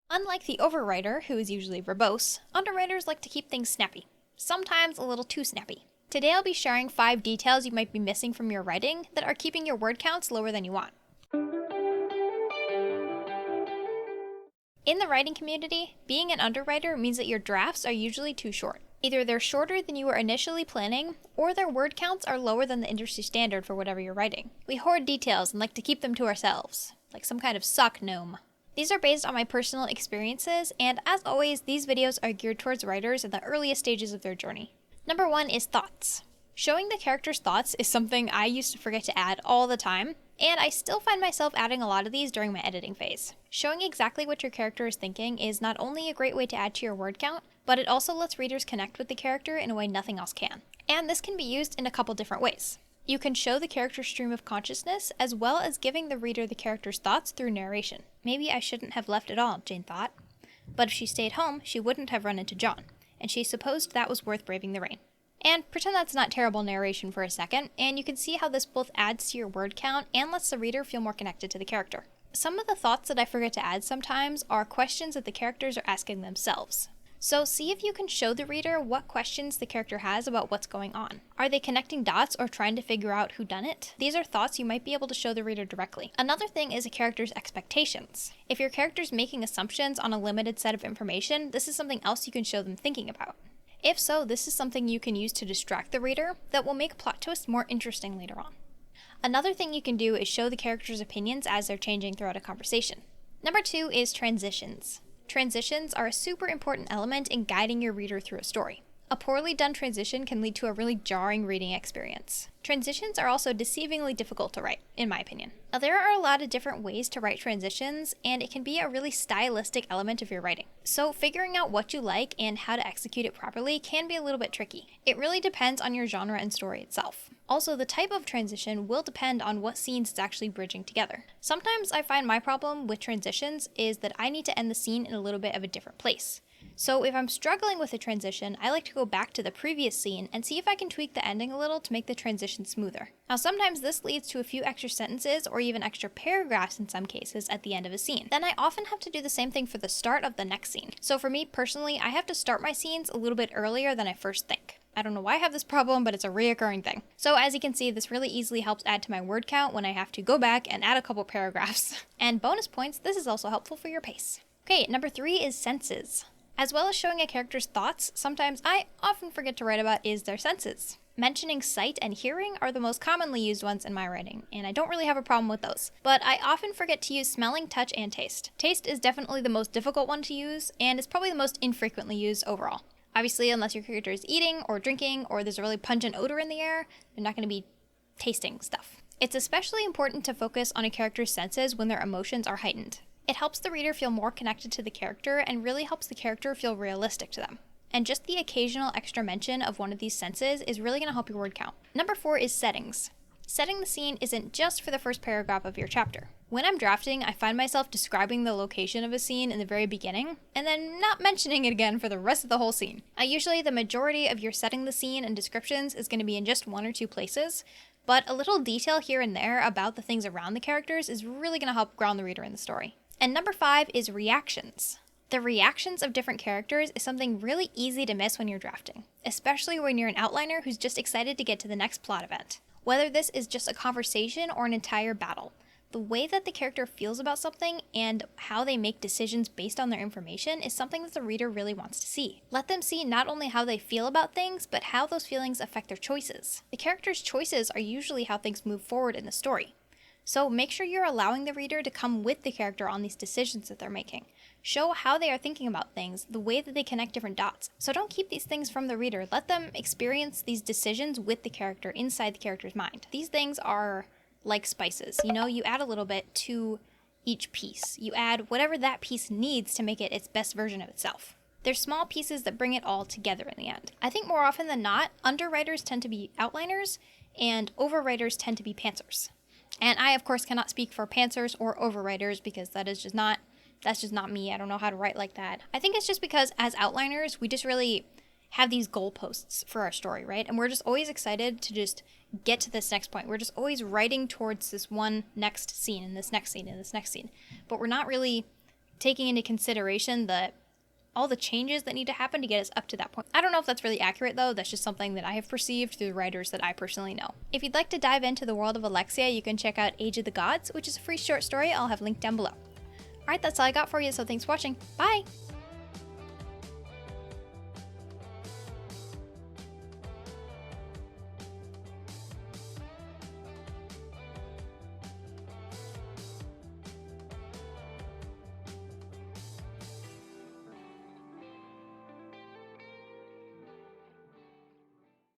Unlike the overwriter, who is usually verbose, underwriters like to keep things snappy, sometimes a little too snappy. Today I'll be sharing 5 details you might be missing from your writing that are keeping your word counts lower than you want. In the writing community, being an underwriter means that your drafts are usually too short. Either they're shorter than you were initially planning, or their word counts are lower than the industry standard for whatever you're writing. We hoard details and like to keep them to ourselves, like some kind of sock gnome. These are based on my personal experiences, and as always, these videos are geared towards writers in the earliest stages of their journey. Number 1 is thoughts. Showing the character's thoughts is something I used to forget to add all the time, and I still find myself adding a lot of these during my editing phase. Showing exactly what your character is thinking is not only a great way to add to your word count, but it also lets readers connect with the character in a way nothing else can. And this can be used in a couple different ways. You can show the character's stream of consciousness, as well as giving the reader the character's thoughts through narration. Maybe I shouldn't have left at all, Jane thought. But if she stayed home, she wouldn't have run into John, and she supposed that was worth braving the rain. And pretend that's not terrible narration for a second, and you can see how this both adds to your word count and lets the reader feel more connected to the character. Some of the thoughts that I forget to add sometimes are questions that the characters are asking themselves. So see if you can show the reader what questions the character has about what's going on. Are they connecting dots or trying to figure out who done it? These are thoughts you might be able to show the reader directly. Another thing is a character's expectations. If your character's making assumptions on a limited set of information, this is something else you can show them thinking about. If so, this is something you can use to distract the reader that will make plot twists more interesting later on. Another thing you can do is show the character's opinions as they're changing throughout a conversation. Number 2 is transitions. Transitions are a super important element in guiding your reader through a story. A poorly done transition can lead to a really jarring reading experience. Transitions are also deceivingly difficult to write, in my opinion. Now, there are a lot of different ways to write transitions, and it can be a really stylistic element of your writing. So figuring out what you like and how to execute it properly can be a little bit tricky. It really depends on your genre and story itself. Also, the type of transition will depend on what scenes it's actually bridging together. Sometimes I find my problem with transitions is that I need to end the scene in a little bit of a different place. So if I'm struggling with a transition, I like to go back to the previous scene and see if I can tweak the ending a little to make the transition smoother. Now sometimes this leads to a few extra sentences or even extra paragraphs in some cases at the end of a scene. Then I often have to do the same thing for the start of the next scene. So for me personally, I have to start my scenes a little bit earlier than I first think. I don't know why I have this problem, but it's a reoccurring thing. So as you can see, this really easily helps add to my word count when I have to go back and add a couple paragraphs. And bonus points, this is also helpful for your pace. Okay, number 3 is senses. As well as showing a character's thoughts, sometimes I often forget to write about is their senses. Mentioning sight and hearing are the most commonly used ones in my writing, and I don't really have a problem with those. But I often forget to use smelling, touch, and taste. Taste is definitely the most difficult one to use, and it's probably the most infrequently used overall. Obviously, unless your character is eating or drinking or there's a really pungent odor in the air, they're not going to be tasting stuff. It's especially important to focus on a character's senses when their emotions are heightened. It helps the reader feel more connected to the character and really helps the character feel realistic to them. And just the occasional extra mention of one of these senses is really going to help your word count. Number 4 is settings. Setting the scene isn't just for the first paragraph of your chapter. When I'm drafting, I find myself describing the location of a scene in the very beginning, and then not mentioning it again for the rest of the whole scene. Usually the majority of your setting the scene and descriptions is going to be in just 1 or 2 places, but a little detail here and there about the things around the characters is really going to help ground the reader in the story. And number 5 is reactions. The reactions of different characters is something really easy to miss when you're drafting, especially when you're an outliner who's just excited to get to the next plot event. Whether this is just a conversation or an entire battle, the way that the character feels about something and how they make decisions based on their information is something that the reader really wants to see. Let them see not only how they feel about things, but how those feelings affect their choices. The character's choices are usually how things move forward in the story. So make sure you're allowing the reader to come with the character on these decisions that they're making. Show how they are thinking about things, the way that they connect different dots. So don't keep these things from the reader. Let them experience these decisions with the character inside the character's mind. These things are like spices. You add a little bit to each piece. You add whatever that piece needs to make it its best version of itself. They're small pieces that bring it all together in the end. I think more often than not, underwriters tend to be outliners and overwriters tend to be pantsers. And I, of course, cannot speak for pantsers or overwriters because that's just not me. I don't know how to write like that. I think it's just because as outliners, we just really have these goalposts for our story, right? And we're just always excited to just get to this next point. We're just always writing towards this one next scene and this next scene and this next scene. But we're not really taking into consideration all the changes that need to happen to get us up to that point. I don't know if that's really accurate though, that's just something that I have perceived through the writers that I personally know. If you'd like to dive into the world of Alexia, you can check out Age of the Gods, which is a free short story I'll have linked down below. Alright, that's all I got for you, so thanks for watching. Bye!